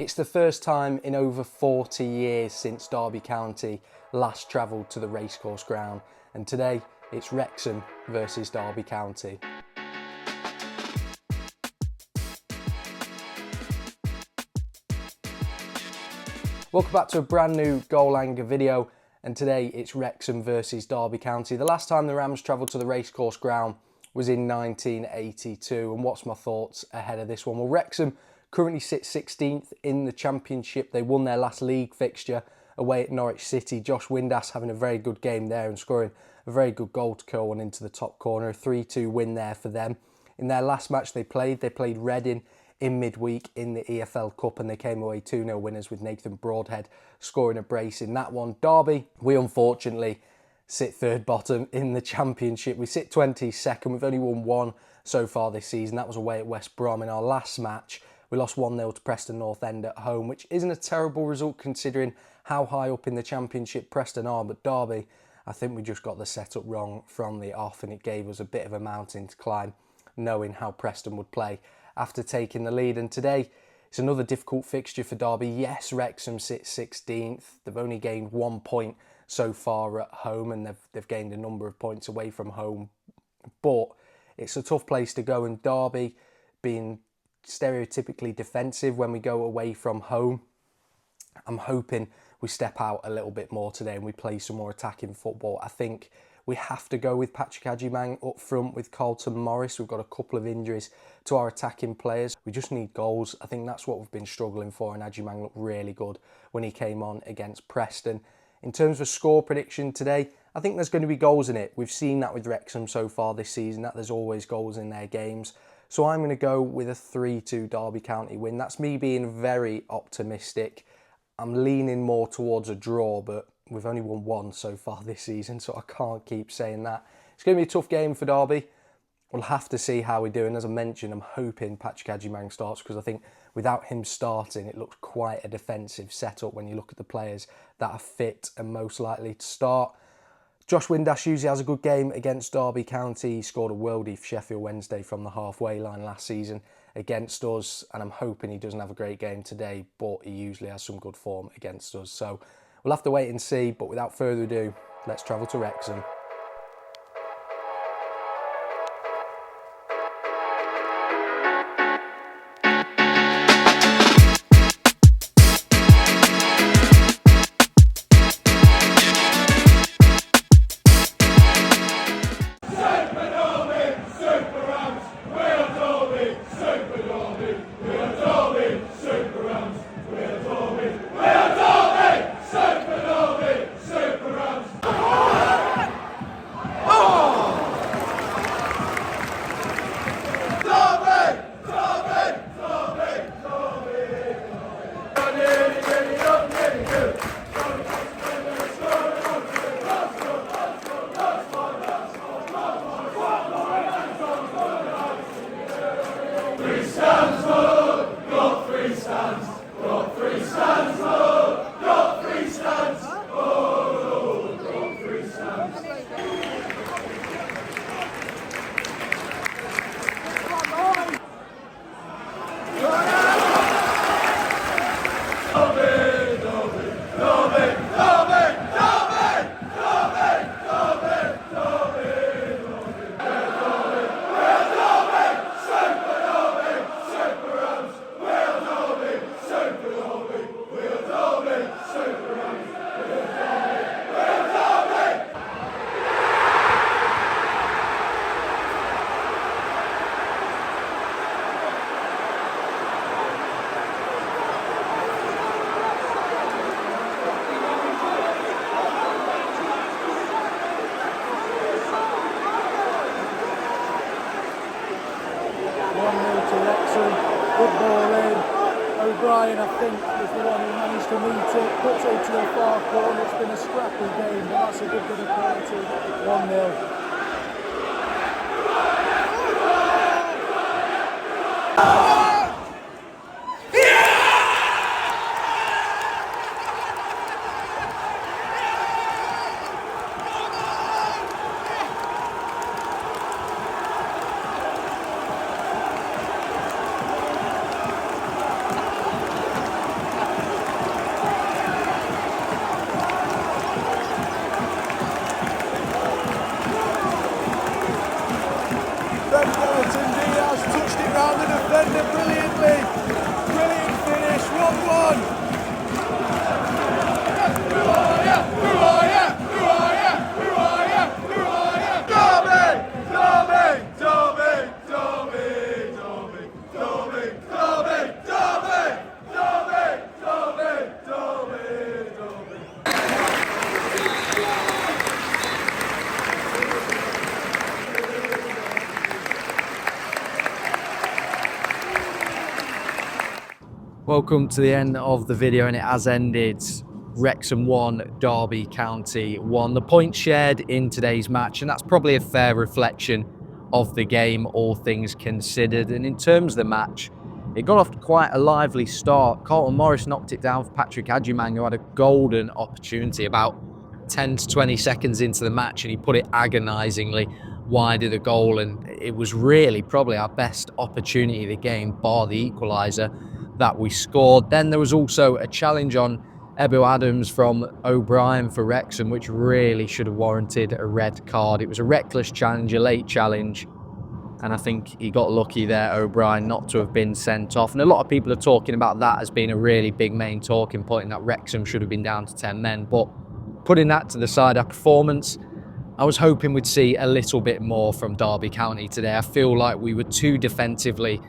It's the first time in over 40 years since Derby County last travelled to the racecourse ground, and today it's Wrexham versus Derby County. Welcome back to a brand new Goal Hanger video, and today it's Wrexham versus Derby County. The last time the Rams travelled to the racecourse ground was in 1982, and what's my thoughts ahead of this one? Well, Wrexham currently sits 16th in the Championship. They won their last league fixture away at Norwich City. Josh Windass having a very good game there and scoring a very good goal to curl one into the top corner. A 3-2 win there for them. In their last match they played Reading in midweek in the EFL Cup, and they came away 2-0 winners with Nathan Broadhead scoring a brace in that one. Derby, we unfortunately sit third bottom in the Championship. We sit 22nd. We've only won one so far this season. That was away at West Brom. In our last match, we lost 1-0 to Preston North End at home, which isn't a terrible result considering how high up in the Championship Preston are. But Derby, I think we just got the setup wrong from the off, and it gave us a bit of a mountain to climb, knowing how Preston would play after taking the lead. And today, it's another difficult fixture for Derby. Yes, Wrexham sits 16th. They've only gained 1 point so far at home, and they've gained a number of points away from home. But it's a tough place to go, and Derby being stereotypically defensive when we go away from home, I'm hoping we step out a little bit more today and we play some more attacking football. I think we have to go with Patrick Agyemang up front with Carlton Morris. We've got a couple of injuries to our attacking players. We just need goals. I think that's what we've been struggling for, and Agyemang looked really good when he came on against Preston. In terms of score prediction today, I think there's going to be goals in it. We've seen that with Wrexham so far this season, that there's always goals in their games. So I'm going to go with a 3-2 Derby County win. That's me being very optimistic. I'm leaning more towards a draw, but we've only won one so far this season, so I can't keep saying that. It's going to be a tough game for Derby. We'll have to see how we do. And as I mentioned, I'm hoping Patrick Agyemang starts, because I think without him starting, it looks quite a defensive setup when you look at the players that are fit and most likely to start. Josh Windass usually has a good game against Derby County. He scored a worldie for Sheffield Wednesday from the halfway line last season against us, and I'm hoping he doesn't have a great game today, but he usually has some good form against us. So we'll have to wait and see, but without further ado, let's travel to Wrexham. Good ball in. O'Brien, I think, is the one who managed to meet it. Puts it to the far corner. It's been a scrappy game, but that's a good bit of quality. 1-0. Welcome to the end of the video, and it has ended. Wrexham 1, Derby County 1. The points shared in today's match, and that's probably a fair reflection of the game, all things considered. And in terms of the match, it got off to quite a lively start. Carlton Morris knocked it down for Patrick Adjumang, who had a golden opportunity about 10 to 20 seconds into the match, and he put it agonisingly wide of the goal. And it was really probably our best opportunity of the game, bar the equaliser that we scored. Then there was also a challenge on Ebou Adams from O'Brien for Wrexham, which really should have warranted a red card. It was a reckless challenge, a late challenge, and I think he got lucky there, O'Brien, not to have been sent off. And a lot of people are talking about that as being a really big main talking point, and that Wrexham should have been down to 10 men. But putting that to the side, our performance, I was hoping we'd see a little bit more from Derby County today. I feel like we were too defensively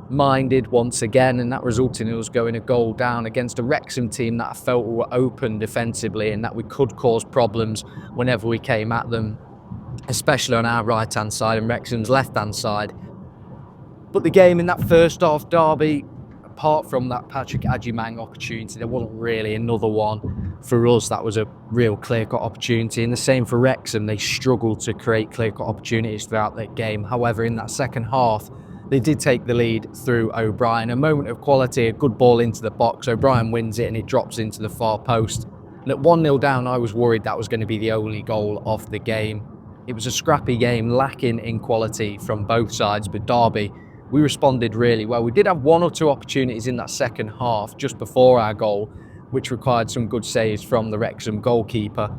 minded once again, and that resulted in us going a goal down against a Wrexham team that I felt were open defensively and that we could cause problems whenever we came at them, especially on our right hand side and Wrexham's left hand side. But the game in that first half, Derby, apart from that Patrick Adjumang opportunity, there wasn't really another one for us that was a real clear-cut opportunity. And the same for Wrexham, they struggled to create clear-cut opportunities throughout that game. However, in that second half, they did take the lead through O'Brien. A moment of quality, a good ball into the box. O'Brien wins it and it drops into the far post. And at 1-0 down, I was worried that was going to be the only goal of the game. It was a scrappy game, lacking in quality from both sides, but Derby, we responded really well. We did have one or two opportunities in that second half just before our goal, which required some good saves from the Wrexham goalkeeper.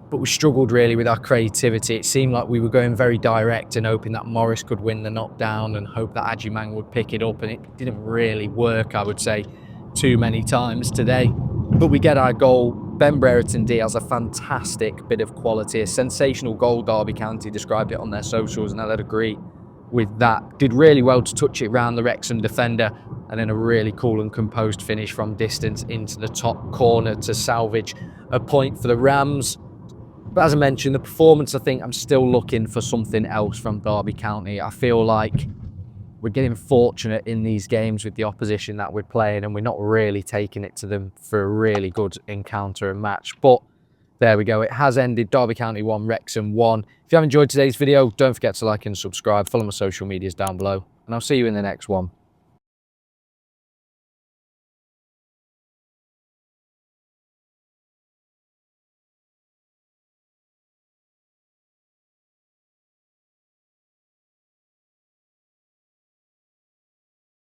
But we struggled really with our creativity. It seemed like we were going very direct and hoping that Morris could win the knockdown and hope that Adjumang would pick it up, and it didn't really work, I would say, too many times today. But we get our goal. Ben Brereton Díaz, a fantastic bit of quality, a sensational goal. Derby County described it on their socials, and I'd agree with that. Did really well to touch it round the Wrexham defender, and then a really cool and composed finish from distance into the top corner to salvage a point for the Rams. But as I mentioned, the performance, I think I'm still looking for something else from Derby County. I feel like we're getting fortunate in these games with the opposition that we're playing, and we're not really taking it to them for a really good encounter and match. But there we go. It has ended. Derby County 1, Wrexham 1. If you have enjoyed today's video, don't forget to like and subscribe. Follow my social medias down below, and I'll see you in the next one.